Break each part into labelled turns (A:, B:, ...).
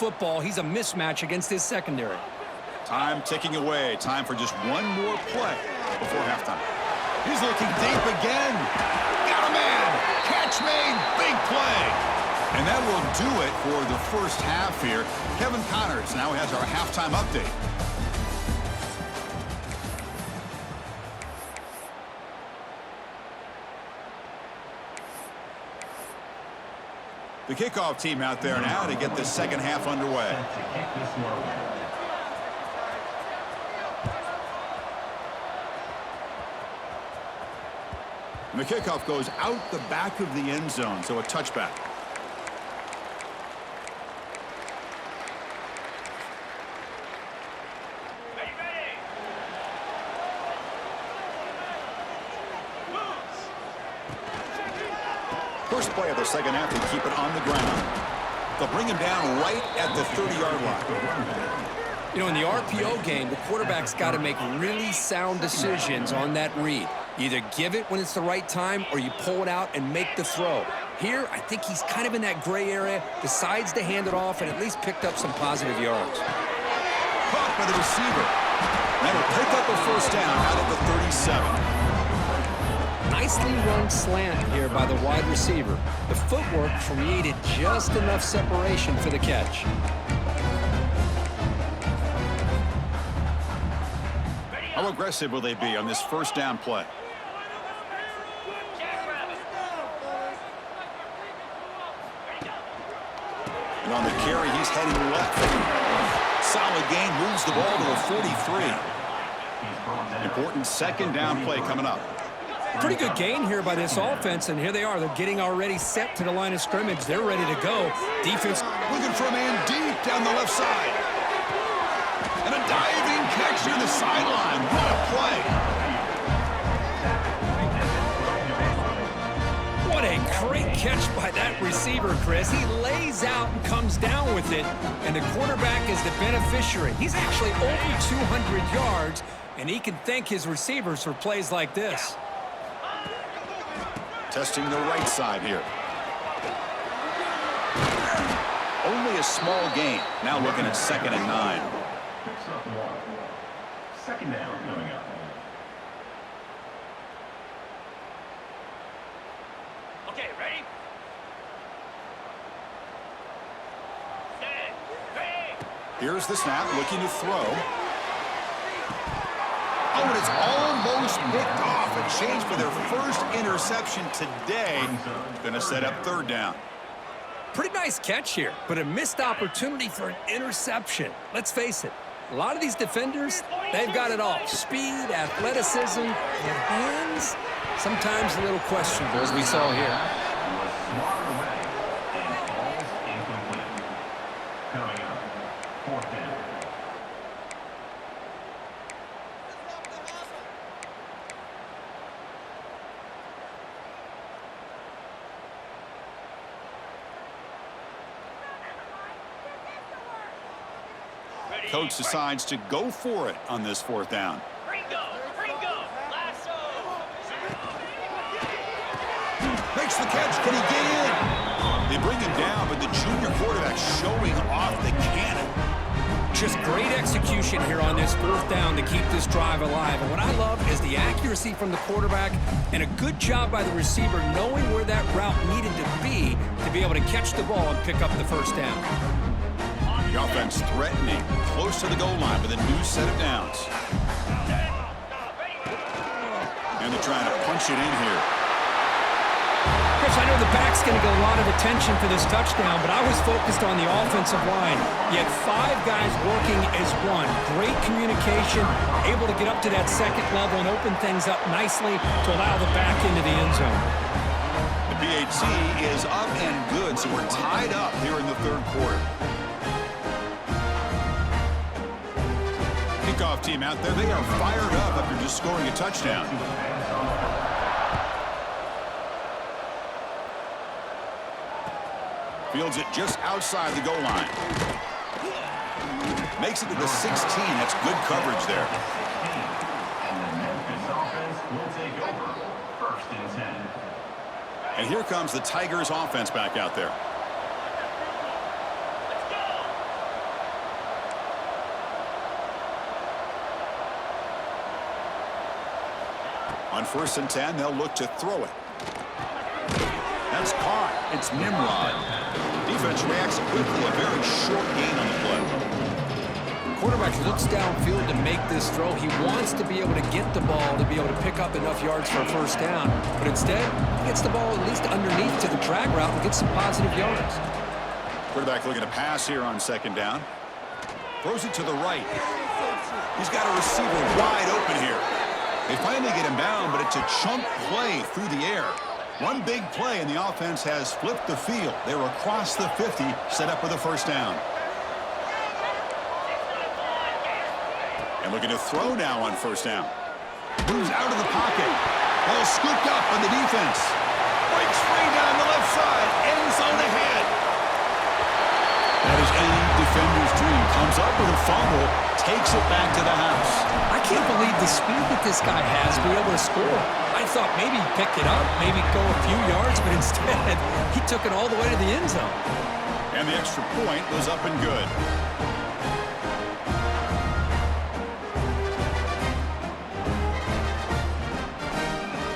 A: football, he's a mismatch against his secondary.
B: Time ticking away. Time for just one more play before halftime. He's looking deep again. Got a man. Catch made. Big play. And that will do it for the first half here. Kevin Connors now has our halftime update. The kickoff team out there now to get this second half underway. And the kickoff goes out the back of the end zone, so a touchback. First play of the second half, they keep it on the ground. They'll bring him down right at the 30-yard line.
A: You know, in the RPO game, the quarterback's got to make really sound decisions on that read. You either give it when it's the right time or you pull it out and make the throw. Here, I think he's kind of in that gray area, decides to hand it off, and at least picked up some positive yards.
B: Caught by the receiver. That'll pick up a first down out of the 37.
A: Nicely run slant here by the wide receiver. The footwork created just enough separation for the catch.
B: How aggressive will they be on this first down play? And on the carry, he's heading left. Solid gain, moves the ball to the 43. Important second down play coming up.
A: Pretty good gain here by this offense, and here they are. They're getting already set to the line of scrimmage. They're ready to go. Defense
B: looking for a man deep down the left side. And a diving catch near the sideline. What a play.
A: What a great catch by that receiver, Chris. He lays out and comes down with it, and the quarterback is the beneficiary. He's actually over 200 yards, and he can thank his receivers for plays like this.
B: Testing the right side here. Only a small gain. Now looking at 2nd and 9.
C: Second down coming up. Okay, ready? Set. Ready.
B: Here's the snap, looking to throw. Oh, and it's almost picked off. A change for their first interception today. Going to set up 3rd down.
A: Pretty nice catch here, but a missed opportunity for an interception. Let's face it, a lot of these defenders, they've got it all. Speed, athleticism, and hands, sometimes a little questionable, as we saw here.
C: Coming up, 4th down.
B: Coach decides to go for it on this 4th down.
C: Lasso.
B: Makes the catch. Can he get in? They bring him down, but the junior quarterback showing off the cannon.
A: Just great execution here on this 4th down to keep this drive alive. And what I love is the accuracy from the quarterback and a good job by the receiver knowing where that route needed to be able to catch the ball and pick up the first down.
B: The offense threatening, close to the goal line with a new set of downs. And they're trying to punch it in here.
A: Chris, I know the back's going to get a lot of attention for this touchdown, but I was focused on the offensive line. You had 5 guys working as one. Great communication, able to get up to that 2nd level and open things up nicely to allow the back into the end zone.
B: The PAT is up and good, so we're tied up here in the 3rd quarter. Kickoff team out there, they are fired up after just scoring a touchdown. Fields it just outside the goal line. Makes it to the 16. That's good coverage there.
C: And the Memphis offense will take over. 1st and 10.
B: And here comes the Tigers offense back out there. On 1st and 10, they'll look to throw it. That's caught. It's Nimrod. Defense reacts quickly. A very short gain on the play.
A: Quarterback looks downfield to make this throw. He wants to be able to get the ball to be able to pick up enough yards for a first down. But instead, he gets the ball at least underneath to the drag route and gets some positive yards.
B: Quarterback looking to pass here on 2nd down. Throws it to the right. He's got a receiver wide open here. They finally get him down, but it's a chunk play through the air. One big play, and the offense has flipped the field. They're across the 50, set up with a first down. And looking to throw now on 1st down. Moves out of the pocket. Ball scooped up on the defense. Breaks free down the left side. End zone ahead. That is any defender's dream. Comes up with a fumble. Takes it back to the house.
A: I can't believe the speed that this guy has to be able to score. I thought maybe he'd pick it up, maybe go a few yards, but instead, he took it all the way to the end zone.
B: And the extra point was up and good.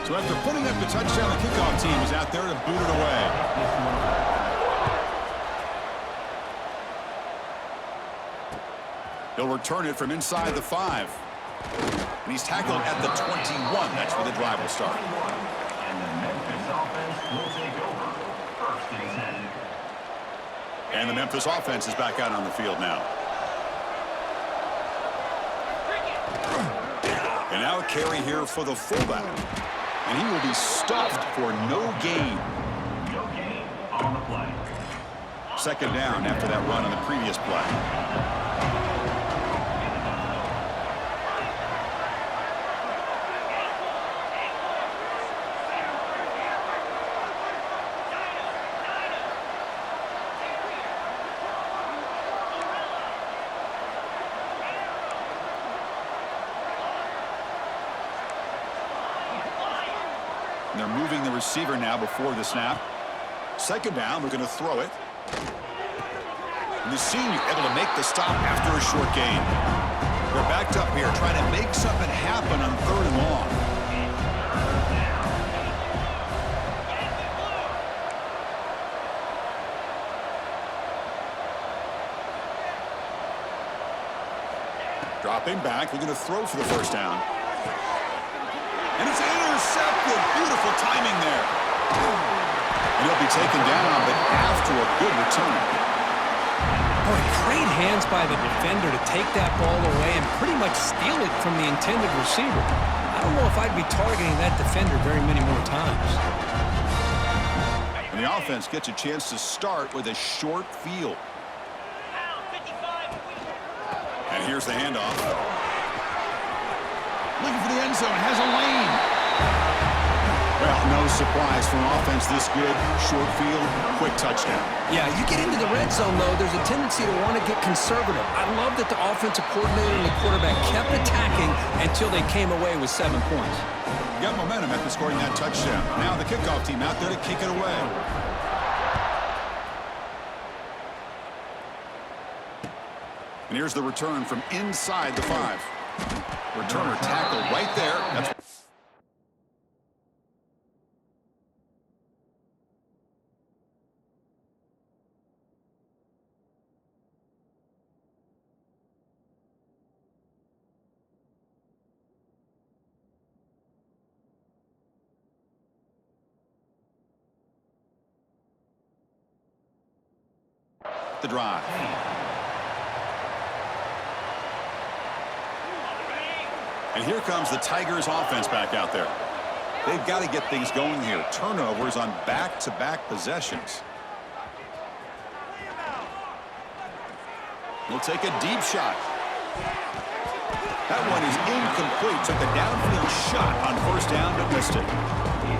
B: So after putting up the touchdown, the kickoff team is out there to boot it away. He'll return it from inside the 5. And he's tackled at the 21. That's where the drive will start.
C: And the Memphis offense will take over. 1st and 10.
B: And the Memphis offense is back out on the field now. And now a carry here for the fullback. And he will be stuffed for no gain.
C: No gain on the play.
B: 2nd down after that run on the previous play. And they're moving the receiver now before the snap. 2nd down, we're going to throw it. And the senior able to make the stop after a short gain. They're backed up here trying to make something happen on 3rd and long. Dropping back, looking to throw for the first down. And it's intercepted. Beautiful timing there. And he'll be taken down, but after a good return.
A: Boy, great hands by the defender to take that ball away and pretty much steal it from the intended receiver. I don't know if I'd be targeting that defender very many more times.
B: And the offense gets a chance to start with a short field. And here's the handoff. Looking for the end zone, has a lane. Well, no surprise for an offense this good. Short field, quick touchdown.
A: Yeah, you get into the red zone, though, there's a tendency to want to get conservative. I love that the offensive coordinator and the quarterback kept attacking until they came away with 7 points.
B: Got momentum after scoring that touchdown. Now the kickoff team out there to kick it away. And here's the return from inside the 5. Returner tackled right there. That's the drive. And here comes the Tigers offense back out there. They've got to get things going here. Turnovers on back-to-back possessions. We'll take a deep shot. That one is incomplete. Took a downfield shot on 1st down, but missed it.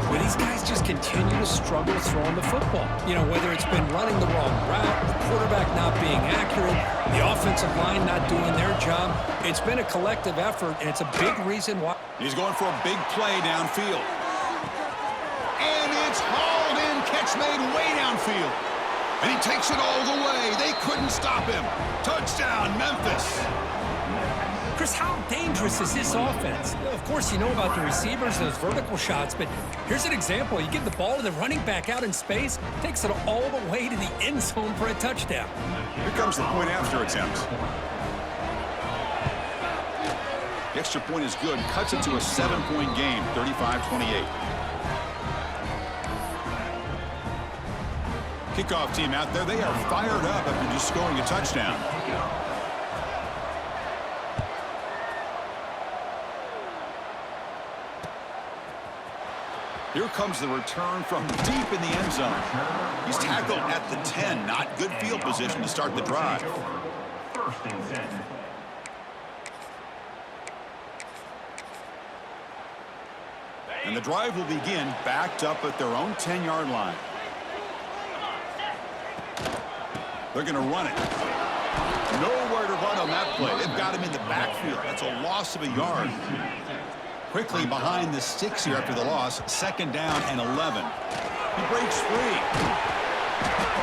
A: But these guys just continue to struggle throwing the football. You know, whether it's been running the wrong route, the quarterback not being accurate, the offensive line not doing their job. It's been a collective effort, and it's a big reason why.
B: He's going for a big play downfield. And it's hauled in, catch made way downfield. And he takes it all the way. They couldn't stop him. Touchdown, Memphis.
A: Chris, how dangerous is this offense? Of course, you know about the receivers, those vertical shots, but here's an example. You give the ball to the running back out in space, takes it all the way to the end zone for a touchdown.
B: Here comes the point after attempt. The extra point is good. Cuts it to a 7-point game, 35-28. Kickoff team out there. They are fired up after just scoring a touchdown. Here comes the return from deep in the end zone. He's tackled at the 10. Not good field position to start the drive.
C: First and 10.
B: And the drive will begin backed up at their own 10-yard line. They're going to run it. Nowhere to run on that play. They've got him in the backfield. That's a loss of a yard. Quickly behind the sticks here after the loss. 2nd down and 11. He breaks free.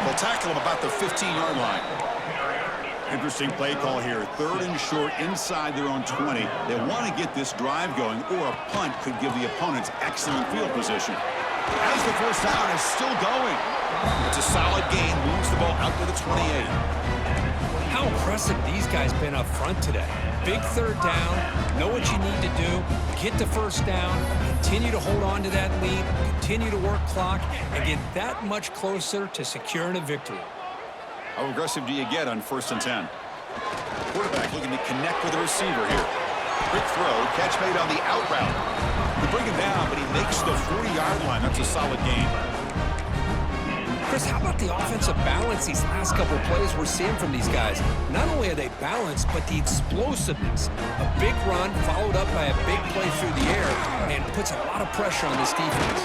B: They'll tackle him about the 15-yard line. Interesting play call here. 3rd and short inside their own 20. They want to get this drive going, or a punt could give the opponents excellent field position. As the first down is still going. It's a solid gain. Moves the ball out to the 28.
A: How impressive these guys been up front today. Big 3rd down, know what you need to do, get the 1st down, continue to hold on to that lead, continue to work clock, and get that much closer to securing a victory.
B: How aggressive do you get on 1st and 10? Quarterback looking to connect with the receiver here. Quick throw, catch made on the out route. They bring him down, but he makes the 40-yard line. That's a solid gain.
A: Chris, how about the offensive balance these last couple of plays we're seeing from these guys? Not only are they balanced, but the explosiveness. A big run followed up by a big play through the air and puts a lot of pressure on this defense.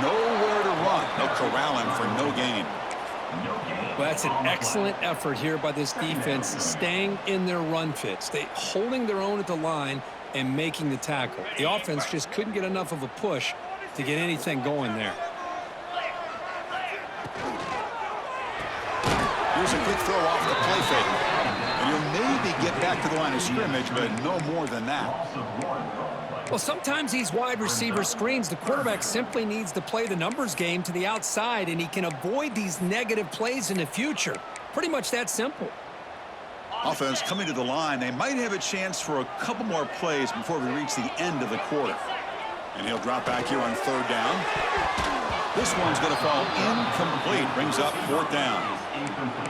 B: Nowhere to run. They'll corral him for no gain.
A: Well, that's an excellent effort here by this defense, staying in their run fits. They holding their own at the line and making the tackle. The offense just couldn't get enough of a push to get anything going there.
B: Here's a quick throw off the play fake. And you'll maybe get back to the line of scrimmage, but no more than that.
A: Well, sometimes these wide receiver screens, the quarterback simply needs to play the numbers game to the outside, and he can avoid these negative plays in the future. Pretty much that simple.
B: Offense coming to the line. They might have a chance for a couple more plays before we reach the end of the quarter. And he'll drop back here on 3rd down. This one's going to fall incomplete. Brings up 4th down.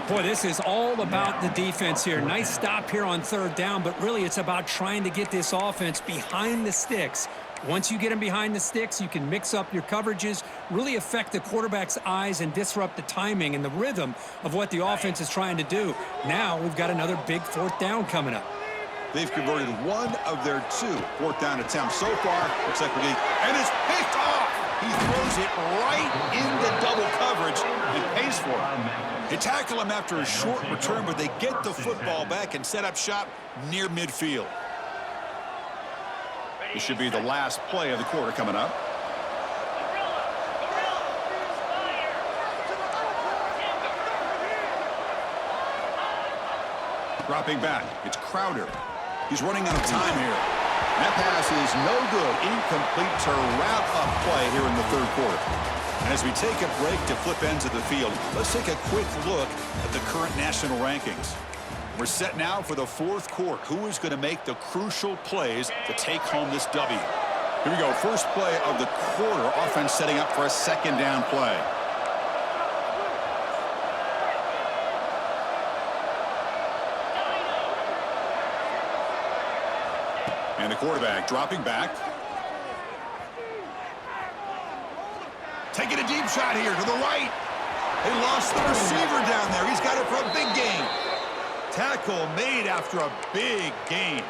A: Boy, this is all about the defense here. Nice stop here on 3rd down, but really it's about trying to get this offense behind the sticks. Once you get them behind the sticks, you can mix up your coverages, really affect the quarterback's eyes and disrupt the timing and the rhythm of what the offense is trying to do. Now we've got another big 4th down coming up.
B: They've converted one of their 2 4th down attempts so far. Looks like we're getting, and it's picked off. He throws it right into double coverage and pays for it. They tackle him after a short return, but they get the football back and set up shop near midfield. This should be the last play of the quarter coming up. Dropping back, it's Crowder. He's running out of time here. That pass is no good. Incomplete to wrap up play here in the 3rd quarter. And as we take a break to flip ends of the field, let's take a quick look at the current national rankings. We're set now for the 4th quarter. Who is going to make the crucial plays to take home this W? Here we go. First play of the quarter. Offense setting up for a 2nd down play. And the quarterback dropping back. Taking a deep shot here to the right. They lost the receiver down there. He's got it for a big gain. Tackle made after a big gain.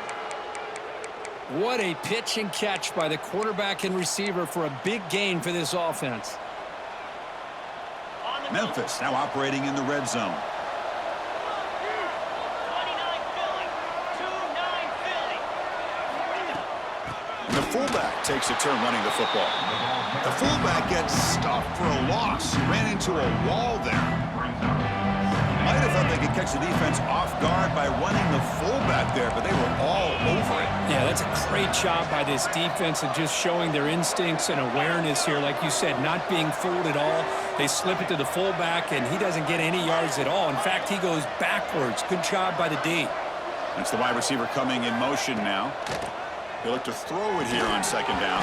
A: What a pitch and catch by the quarterback and receiver for a big gain for this offense.
B: Memphis now operating in the red zone. And the fullback takes a turn running the football. The fullback gets stopped for a loss. Ran into a wall there. Might have thought they could catch the defense off guard by running the fullback there, but they were all over it.
A: Yeah, that's a great job by this defense of just showing their instincts and awareness here. Like you said, not being fooled at all. They slip it to the fullback, and he doesn't get any yards at all. In fact, he goes backwards. Good job by the D.
B: That's the wide receiver coming in motion now. They look to throw it here on second down.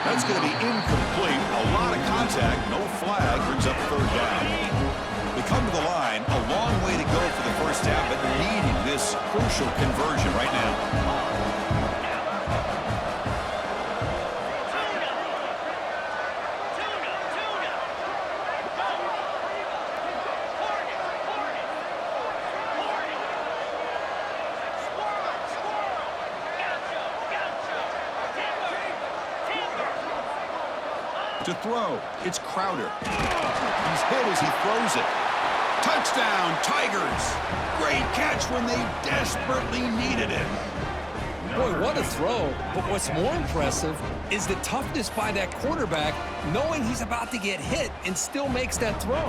B: That's going to be incomplete. A lot of contact. No flag. Brings up third down. They come to the line. A long way to go for the first down, but needing this crucial conversion right now. To throw, it's Crowder. He's hit as he throws it. Touchdown, Tigers! Great catch when they desperately needed it.
A: Boy, what a throw. But what's more impressive is the toughness by that quarterback, knowing he's about to get hit and still makes that throw.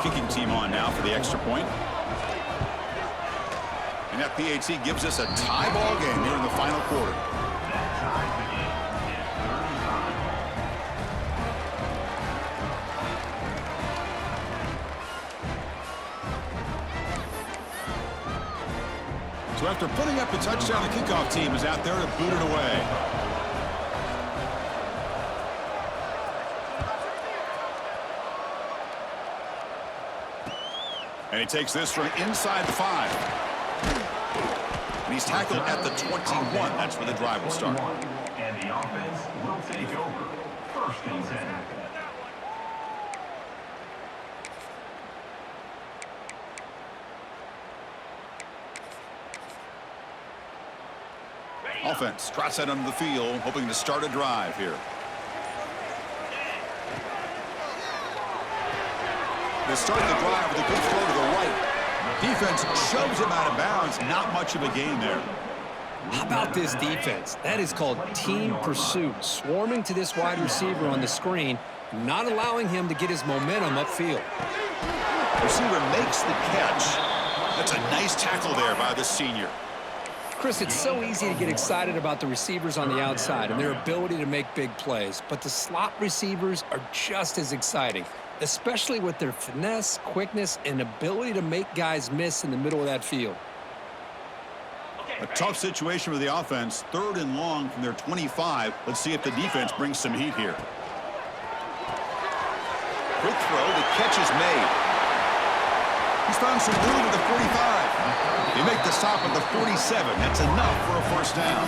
B: Kicking team on now for the extra point. And that PAT gives us a tie ball game here in the final quarter. So after putting up the touchdown, the kickoff team is out there to boot it away. And he takes this from inside the 5. And he's tackled at the 21. That's where the drive will start.
C: And the offense will take over. First and 10.
B: Offense trots out onto the field, hoping to start a drive here. They start the drive with a good throw to the right. Defense shoves him out of bounds. Not much of a gain there.
A: How about this defense? That is called team pursuit. Swarming to this wide receiver on the screen, not allowing him to get his momentum upfield.
B: Receiver makes the catch. That's a nice tackle there by the senior.
A: Chris, it's so easy to get excited about the receivers on the outside and their ability to make big plays, but the slot receivers are just as exciting, especially with their finesse, quickness, and ability to make guys miss in the middle of that field.
B: A tough situation for the offense. 3rd and long from their 25. Let's see if the defense brings some heat here. Quick throw. The catch is made. He's found some room at the 45. They make the stop at the 47. That's enough for a first down.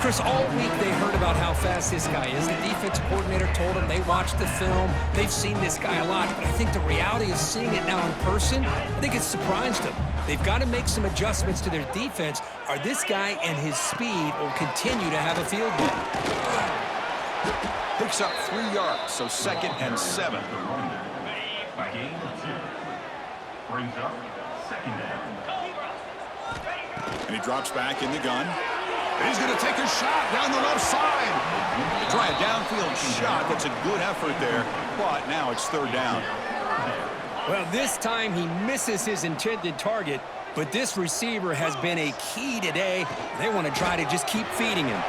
A: Chris, all week they heard about how fast this guy is. The defensive coordinator told them they watched the film. They've seen this guy a lot. But I think the reality of seeing it now in person, I think it's surprised them. They've got to make some adjustments to their defense, or this guy and his speed will continue to have a field day.
B: Picks up 3 yards, so 2nd and 7.
C: Gain 2. Brings up 2nd down.
B: And he drops back in the gun. And he's going to take a shot down the left side. Try a downfield shot. That's a good effort there. But now it's 3rd down.
A: Well, this time he misses his intended target, but this receiver has been a key today. They want to try to just keep feeding him.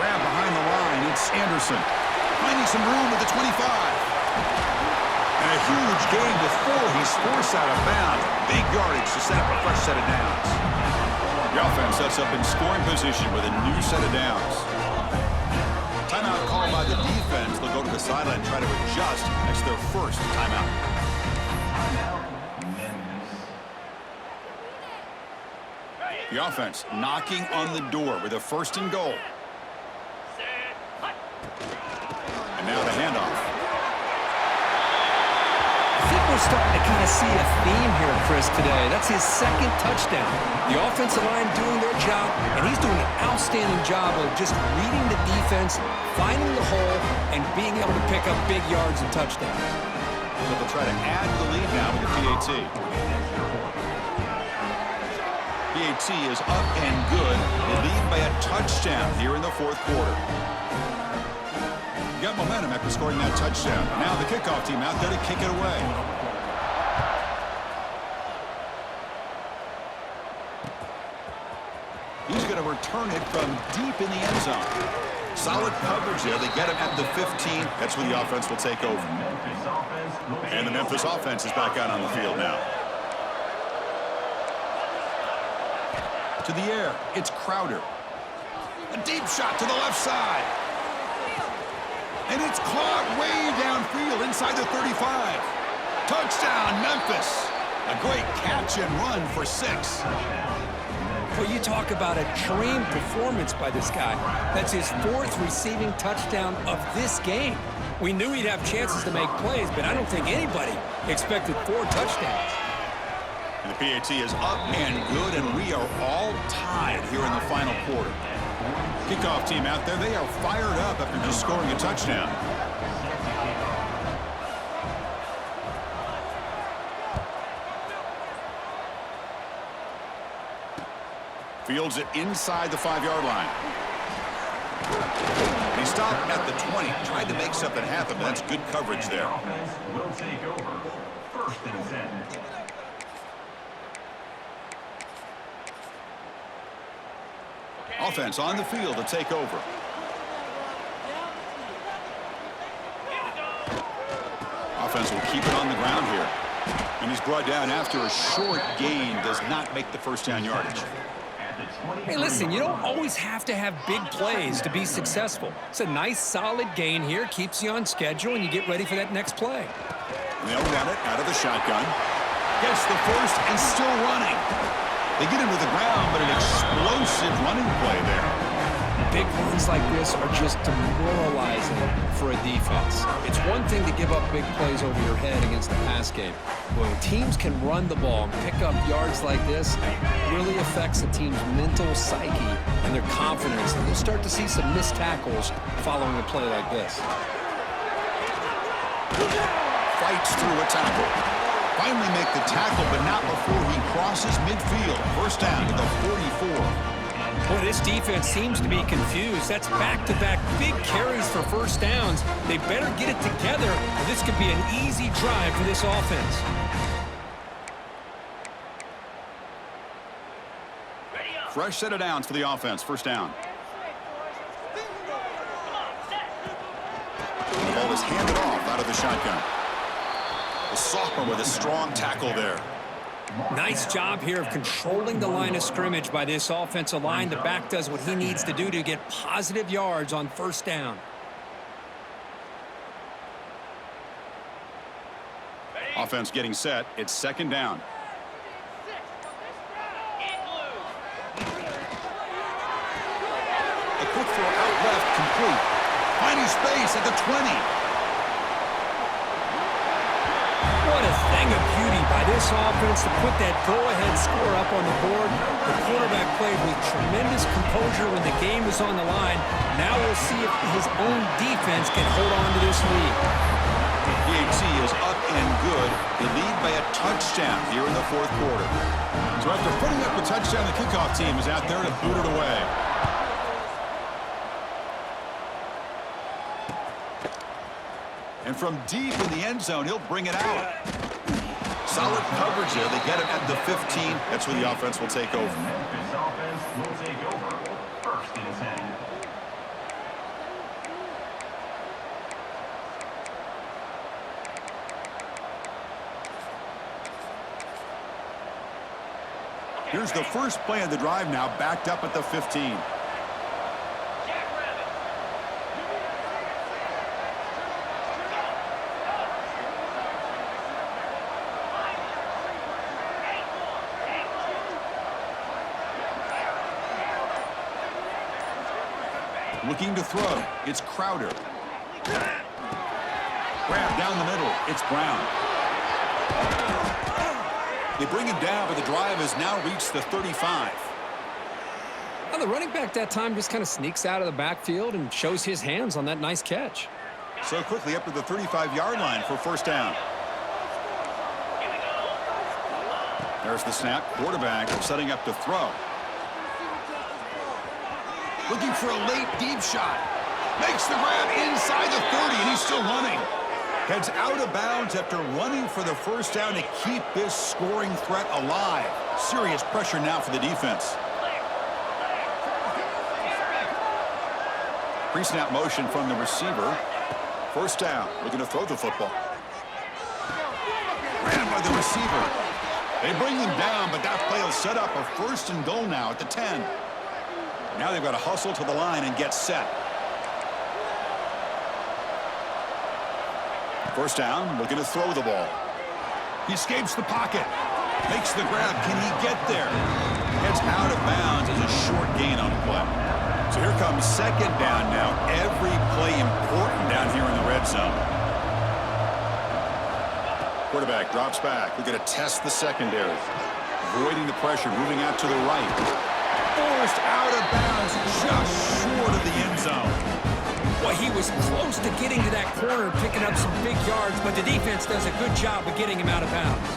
B: Grab behind the line. It's Anderson. Finding some room at the 25. And a huge gain before he's forced out of bounds. Big yardage to set up a fresh set of downs. The offense sets up in scoring position with a new set of downs. Timeout called by the defense. They'll go to the sideline and try to adjust. That's their first timeout. The offense knocking on the door with a 1st and goal. And now the handoff.
A: I think we're starting to kind of see a theme here, Chris, today. That's his 2nd touchdown. The offensive line doing their job, and he's doing an outstanding job of just reading the defense, finding the hole, and being able to pick up big yards and touchdowns.
B: So they'll try to add to the lead now with the PAT. PAT is up and good. They lead by a touchdown here in the 4th quarter. You got momentum after scoring that touchdown. Now the kickoff team out there to kick it away. He's going to return it from deep in the end zone. Solid coverage there. They get him at the 15. That's where the offense will take over. And the Memphis offense is back out on the field now. To the air, it's Crowder. A deep shot to the left side. And it's caught way downfield inside the 35. Touchdown, Memphis. A great catch and run for 6.
A: Well, you talk about a dream performance by this guy. That's his 4th receiving touchdown of this game. We knew he'd have chances to make plays, but I don't think anybody expected 4 touchdowns.
B: And the PAT is up and good, and we are all tied here in the final quarter. Kickoff team out there, they are fired up after just scoring a touchdown. Fields it inside the 5-yard line. He stopped at the 20. Tried to make something happen, but that's good coverage there.
C: Will take over. 1st and 10.
B: Offense on the field to take over. Offense will keep it on the ground here. And he's brought down after a short gain. Does not make the first down yardage.
A: Hey, listen, you don't always have to have big plays to be successful. It's a nice, solid gain here. Keeps you on schedule, and you get ready for that next play.
B: They'll run it out of the shotgun. Gets the first and still running. They get him to the ground, but an explosive running play there.
A: Big runs like this are just demoralizing for a defense. It's one thing to give up big plays over your head against the pass game. But when teams can run the ball and pick up yards like this, it really affects the team's mental psyche and their confidence. And you'll start to see some missed tackles following a play like this.
B: Fights through a tackle. Finally make the tackle, but not before he crosses midfield. First down to the 44.
A: Boy, this defense seems to be confused. That's back-to-back big carries for first downs. They better get it together, or this could be an easy drive for this offense.
B: Fresh set of downs for the offense. First down. The ball is handed off out of the shotgun. The sophomore with a strong tackle there.
A: Nice job here of controlling the line of scrimmage by this offensive line. The back does what he needs to do to get positive yards on first down.
B: Offense getting set. It's second down. A quick throw out left, complete. Finding space at the 20.
A: What a thing of beauty by this offense to put that go-ahead score up on the board. The quarterback played with tremendous composure when the game was on the line. Now we'll see if his own defense can hold on to this lead.
B: PAT is up and good. They lead by a touchdown here in the 4th quarter. So after putting up a touchdown, the kickoff team is out there to boot it away. And from deep in the end zone, he'll bring it out. Solid coverage there. They get him at the 15. That's where the offense will take over.
C: Memphis offense will take over. 1st and 10.
B: Here's the first play of the drive now, backed up at the 15. Looking to throw. It's Crowder. Grab down the middle. It's Brown. They bring him down, but the drive has now reached the 35.
A: Well, the running back that time just kind of sneaks out of the backfield and shows his hands on that nice catch.
B: So quickly up to the 35-yard line for first down. There's the snap. Quarterback setting up to throw. Looking for a late deep shot. Makes the grab inside the 30, and he's still running. Heads out of bounds after running for the first down to keep this scoring threat alive. Serious pressure now for the defense. Pre-snap motion from the receiver. First down. Looking to throw the football. Ran by the receiver. They bring him down, but that play will set up a first and goal now at the 10. Now they've got to hustle to the line and get set. First down, looking to throw the ball. He escapes the pocket. Makes the grab. Can he get there? Gets out of bounds as a short gain on the play. So here comes second down now. Every play important down here in the red zone. Quarterback drops back. We're going to test the secondary. Avoiding the pressure, moving out to the right. Forced out of bounds, just short of the end zone.
A: Well, he was close to getting to that corner, picking up some big yards, but the defense does a good job of getting him out of bounds.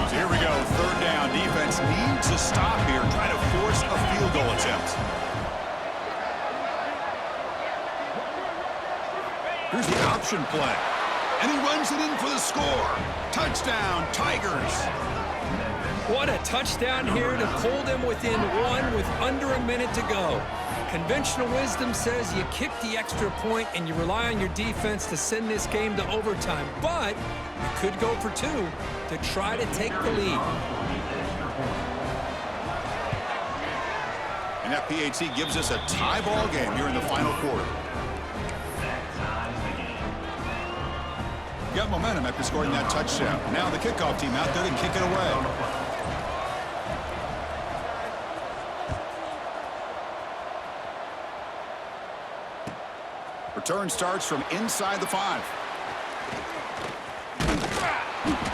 B: So here we go, third down. Defense needs a stop here, trying to force a field goal attempt. Here's the option play. And he runs it in for the score. Touchdown, Tigers.
A: What a touchdown here to pull them within one with under a minute to go. Conventional wisdom says you kick the extra point and you rely on your defense to send this game to overtime. But you could go for two to try to take the lead.
B: And that PAT gives us a tie ball game here in the final quarter. Got momentum after scoring that touchdown. Now the kickoff team out there to kick it away. Return starts from inside the 5.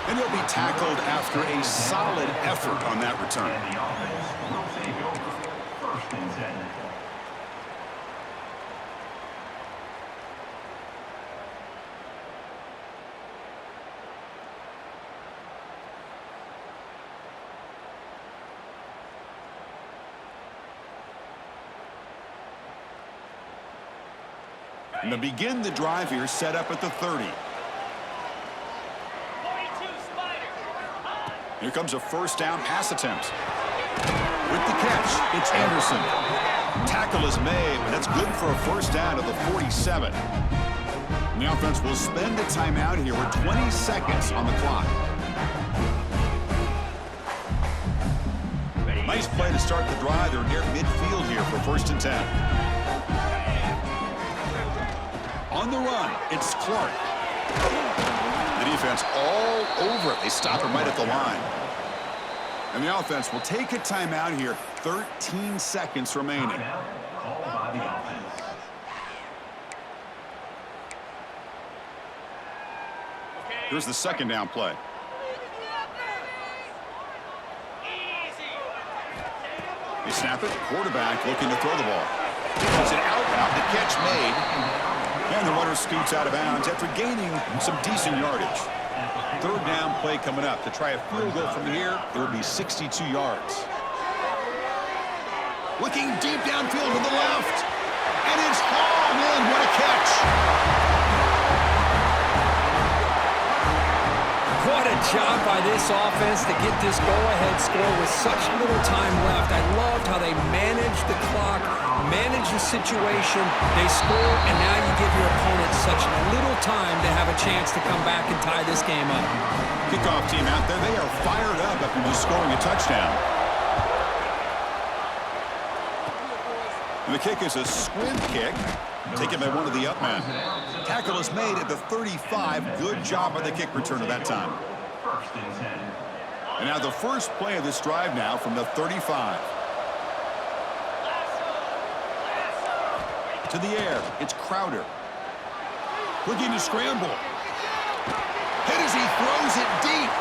B: And he'll be tackled after a solid effort on that return.
C: And the offense will take over. First and 10.
B: And to begin the drive here, set up at the 30. Here comes a first down pass attempt. With the catch, it's Anderson. Tackle is made, but that's good for a first down at the 47. And the offense will spend a timeout here with 20 seconds on the clock. Nice play to start the drive. They're near midfield here for first and 10. On the run, it's Clark. The defense all over it. They stop him right at the line. And the offense will take a timeout here. 13 seconds remaining.
C: Called by the offense.
B: Here's the second down play. They snap it. Quarterback looking to throw the ball. It's an out. The catch made. And the runner scoots out of bounds after gaining some decent yardage. Third down play coming up. To try a field goal from here, it will be 62 yards. Looking deep downfield to the left. And it's hauled in. What a catch.
A: What a job by this offense to get this go-ahead score with such little time left. I loved how they managed the clock, managed the situation. They score, and now you give your opponent such little time to have a chance to come back and tie this game up.
B: Kickoff team out there, they are fired up after just scoring a touchdown. And the kick is a squib kick, taken by one of the up men. Tackle is made at the 35. Good job by the kick returner that time.
C: First and 10.
B: And now the first play of this drive now from the 35. To the air, it's Crowder. Looking to scramble. Hit as he throws it deep.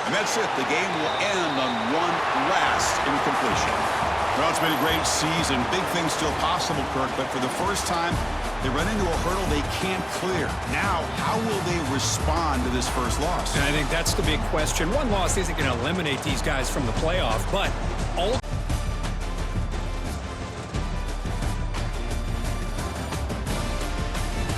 B: And that's it. The game will end on one last incompletion. Well, it's been a great season. Big things still possible, Kirk, but for the first time, they run into a hurdle they can't clear. Now, how will they respond to this first loss?
A: And I think that's the big question. One loss isn't going to eliminate these guys from the playoff, but all